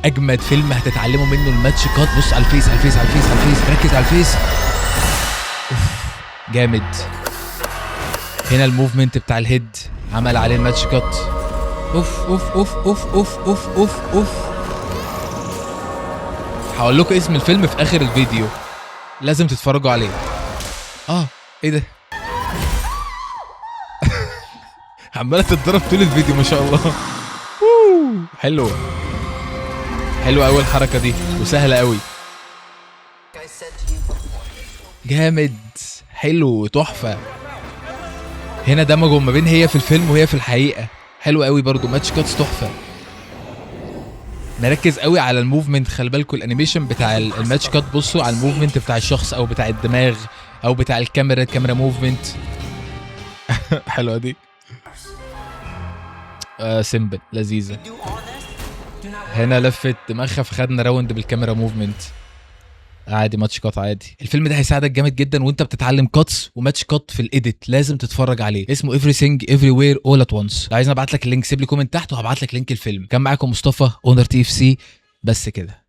اجمد فيلم هتتعلموا منه الماتش كات. بص على الفيس على الفيس على الفيس على الفيس، ركز على الفيس. جامد. هنا الموفمنت بتاع الهيد عمل عليه الماتش كات. اوف اوف اوف اوف اوف اوف اوف اوف. هقول لكم اسم الفيلم في اخر الفيديو، لازم تتفرجوا عليه. ايه ده؟ عماله تتضرب طول الفيديو ما شاء الله. حلوه حلوه قوي الحركه دي وسهله قوي. جامد حلو تحفه. هنا دمجوا ما بين هي في الفيلم وهي في الحقيقه، حلو قوي برضو. ماتش كاتس تحفه. نركز قوي على الموفمنت، خلي بالكم الانيميشن بتاع الماتش كات. بصوا على الموفمنت بتاع الشخص او بتاع الدماغ او بتاع الكاميرا موفمنت. حلوه دي. سيمبل لذيذه. هنا لفت دماغها فخدنا راوند بالكاميرا موفمنت. عادي ماتش كات عادي. الفيلم ده هيساعدك جامد جدا وانت بتتعلم كاتس وماتش كات في الايديت، لازم تتفرج عليه. اسمه Everything Everywhere All at Once. لو عايزني ابعت لك اللينك سيب لي كومنت تحت وهبعت لك لينك الفيلم. كان معاكم مصطفى اونر TFC. بس كده.